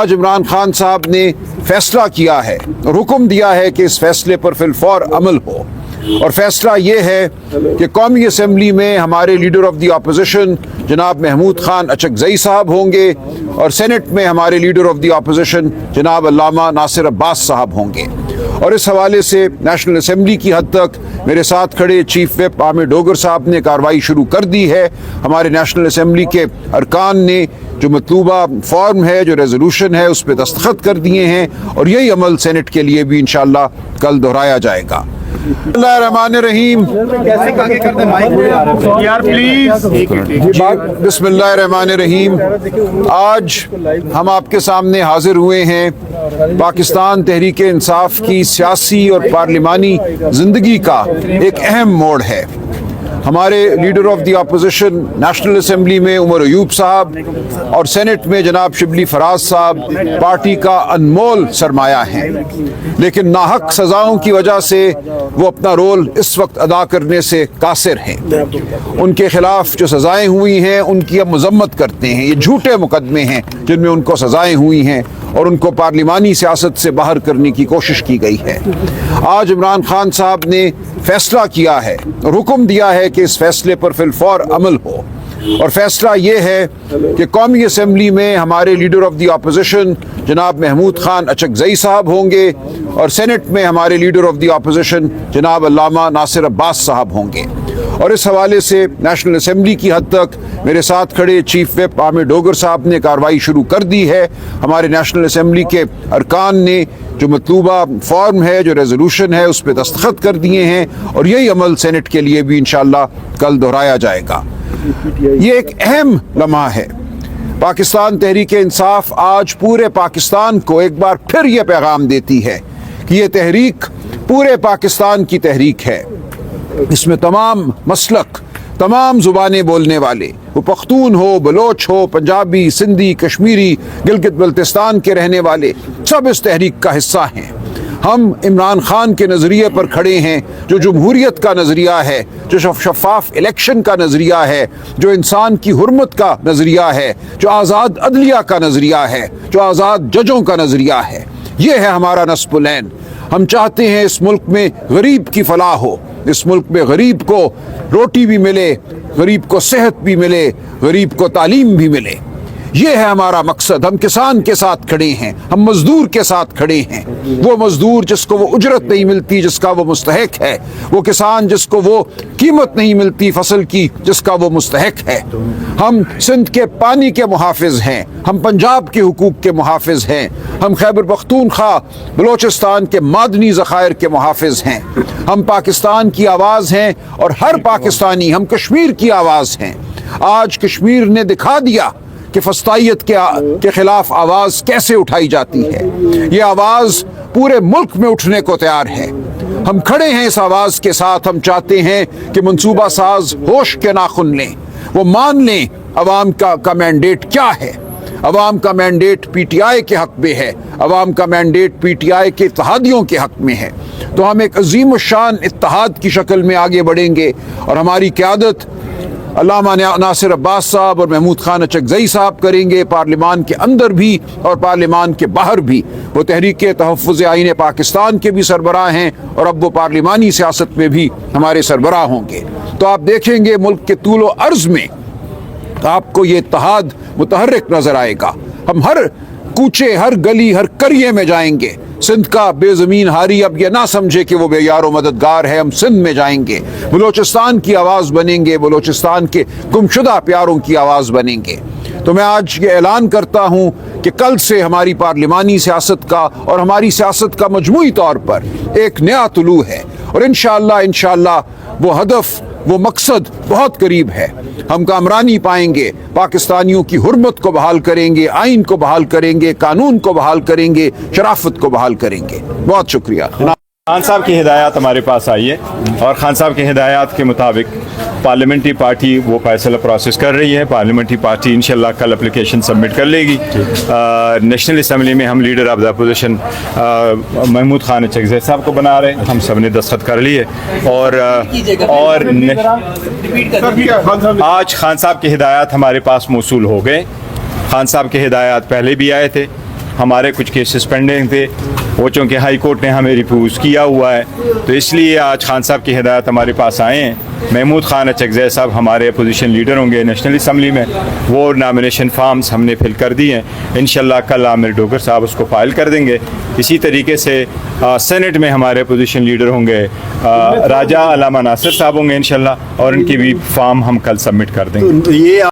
आज इमरान खान साहब ने फैसला किया है और हुक्म दिया है कि इस फैसले पर फिलफौर अमल हो, और फैसला ये है कि कौमी असम्बली में हमारे लीडर ऑफ द अपोजिशन जनाब महमूद खान अचकज़ई साहब होंगे और सेनेट में हमारे लीडर ऑफ द अपोजिशन जनाब अल्लामा नासिर अब्बास साहब होंगे। और इस हवाले से नेशनल असम्बली की हद तक मेरे साथ खड़े चीफ विप आमिर डोगर साहब ने कार्रवाई शुरू कर दी है। हमारे नेशनल असम्बली के अरकान ने जो मतलूबा फॉर्म है, जो रेजोल्यूशन है, उस पर दस्तखत कर दिए हैं और यही अमल सेनेट के लिए भी इंशाअल्लाह कल दोहराया जाएगा। बिस्मिल्लाहिर्रहमानिर्रहीम। बिस्मिल्लाहिर्रहमानिर्रहीम। आज हम आपके सामने हाजिर हुए हैं पाकिस्तान तहरीक इंसाफ की सियासी और पार्लिमानी ज़िंदगी का एक अहम मोड़ है। हमारे leader of the opposition national assembly में उमर अयूब साहब और सेनेट में जनाब शिबली फराज साहब पार्टी का अनमोल सरमाया हैं, लेकिन नाहक सज़ाओं की वजह से वो अपना रोल इस वक्त अदा करने से कासिर हैं। उनके खिलाफ जो सज़ाएँ हुई हैं उनकी हम मज़म्मत करते हैं। ये झूठे मुकदमे हैं जिनमें उनको सज़ाएँ हुई हैं और उनको पार्लिमानी सियासत से बाहर करने की कोशिश की गई है। आज इमरान खान साहब ने फैसला किया है और हुक्म दिया है कि इस फैसले पर फिलफौर अमल हो, और फैसला ये है कि कौमी असम्बली में हमारे लीडर ऑफ द अपोजिशन जनाब महमूद खान अचकज़ई साहब होंगे और सेनेट में हमारे लीडर ऑफ द अपोजिशन जनाब अल्लामा नासिर अब्बास साहब होंगे। और इस हवाले से नेशनल असम्बली की हद तक मेरे साथ खड़े चीफ विप आमिर डोगर साहब ने कार्रवाई शुरू कर दी है। हमारे नेशनल असम्बली के अरकान ने जो मतलूबा फॉर्म है, जो रेजोल्यूशन है, उस पर दस्तखत कर दिए हैं और यही अमल सेनेट के लिए भी इंशाअल्लाह कल दोहराया जाएगा। ये एक अहम लम्हा है। पाकिस्तान तहरीक इंसाफ आज पूरे पाकिस्तान को एक बार फिर ये पैगाम देती है कि ये तहरीक पूरे पाकिस्तान की तहरीक है। इसमें तमाम मसलक, तमाम ज़ुबानें बोलने वाले, वो पख्तून हो, बलोच हो, पंजाबी, सिंधी, कश्मीरी, गिलगित बल्तिस्तान के रहने वाले, सब इस तहरीक का हिस्सा हैं। हम इमरान खान के नज़रिए पर खड़े हैं, जो जमहूरियत का नज़रिया है, जो शफाफ इलेक्शन का नज़रिया है, जो इंसान की हुर्मत का नज़रिया है, जो आज़ाद अदलिया का नज़रिया है, जो आज़ाद जजों का नज़रिया है। ये है हमारा नस्बुलैन। हम चाहते हैं इस मुल्क में गरीब की फलाह हो, इस मुल्क में गरीब को रोटी भी मिले, गरीब को सेहत भी मिले, गरीब को तालीम भी मिले। ये है हमारा मकसद। हम किसान के साथ खड़े हैं, हम मजदूर के साथ खड़े हैं। वो मजदूर जिसको वो उजरत नहीं मिलती जिसका वो मुस्तहक है, वो किसान जिसको वो कीमत नहीं मिलती फसल की जिसका वो मुस्तहक है। हम सिंध के पानी के मुहाफिज हैं, हम पंजाब के हुकूक के मुहाफिज हैं, हम खैबर पख्तूनख्वा बलोचिस्तान के मादनी ज़खायर के मुहाफिज हैं। हम पाकिस्तान की आवाज़ हैं और हर पाकिस्तानी, हम कश्मीर की आवाज़ हैं। आज कश्मीर ने दिखा दिया कि फस्तायत के खिलाफ आवाज़ कैसे उठाई जाती है। ये आवाज़ पूरे मुल्क में उठने को तैयार है। हम खड़े हैं इस आवाज़ के साथ। हम चाहते हैं कि मंसूबा साज होश के नाखुन लें, वो मान लें अवाम का मैंडेट क्या है। अवाम का मैंडेट PTI के हक़ में है, अवाम का मैंडेट PTI के इत्तेहादियों के हक़ में है। तो हम एक अजीम शान इत्तेहाद की शक्ल में आगे बढ़ेंगे और हमारी क़यादत अल्लामा नासिर अब्बास साहब और महमूद खान अचकज़ई साहब करेंगे, पार्लिमान के अंदर भी और पार्लिमान के बाहर भी। वो तहरीक तहफ़्फ़ुज़ आईन पाकिस्तान के भी सरबराह हैं और अब वो पार्लिमानी सियासत में भी हमारे सरबराह होंगे। तो आप देखेंगे मुल्क के तूल व अर्ज़ में आपको ये इत्तेहाद मुतहर्रिक नज़र आएगा। हम हर कूचे, हर गली, हर करिए में जाएंगे। सिंध का बेज़मीन हारी अब ये ना समझे कि वो बेयारो मददगार है। हम सिंध में जाएंगे, बलोचिस्तान की आवाज़ बनेंगे, बलोचिस्तान के गुमशुदा प्यारों की आवाज़ बनेंगे। तो मैं आज ये ऐलान करता हूँ कि कल से हमारी पार्लिमानी सियासत का और हमारी सियासत का मजमूई तौर पर एक नया तुलू है और इंशाअल्लाह वो हदफ, वो मकसद बहुत करीब है। हम कामरानी पाएंगे, पाकिस्तानियों की हुर्मत को बहाल करेंगे, आइन को बहाल करेंगे, कानून को बहाल करेंगे, शराफत को बहाल करेंगे। बहुत शुक्रिया। खान साहब की हिदायत हमारे पास आई है और खान साहब की हिदायत के मुताबिक पार्लियामेंट्री पार्टी वो फैसला प्रोसेस कर रही है। पार्लियामेंट्री पार्टी इंशाल्लाह कल एप्लीकेशन सबमिट कर लेगी। नेशनल असम्बली में हम leader of the opposition Mahmood Khan Achakzai साहब को बना रहे हैं। हम सब ने दस्तखत कर लिए और आज खान साहब की हिदायत हमारे पास मौसूल हो गए। खान साहब के हिदायत पहले भी आए थे, ہمارے کچھ کیسز پینڈنگ تھے، وہ چونکہ ہائی کورٹ نے ہمیں ریفیوز کیا ہوا ہے، تو اس لیے آج خان صاحب کی ہدایت ہمارے پاس آئے ہیں۔ محمود خان اچکزئی صاحب ہمارے اپوزیشن لیڈر ہوں گے نیشنل اسمبلی میں، وہ نامینیشن فارمز ہم نے فل کر دی ہیں، انشاءاللہ کل عامر ڈوگر صاحب اس کو فائل کر دیں گے۔ اسی طریقے سے سینٹ میں ہمارے اپوزیشن لیڈر ہوں گے راجہ علامہ ناصر صاحب ہوں گے انشاءاللہ، اور ان کی بھی فارم ہم کل سبمٹ کر دیں گے۔ یہ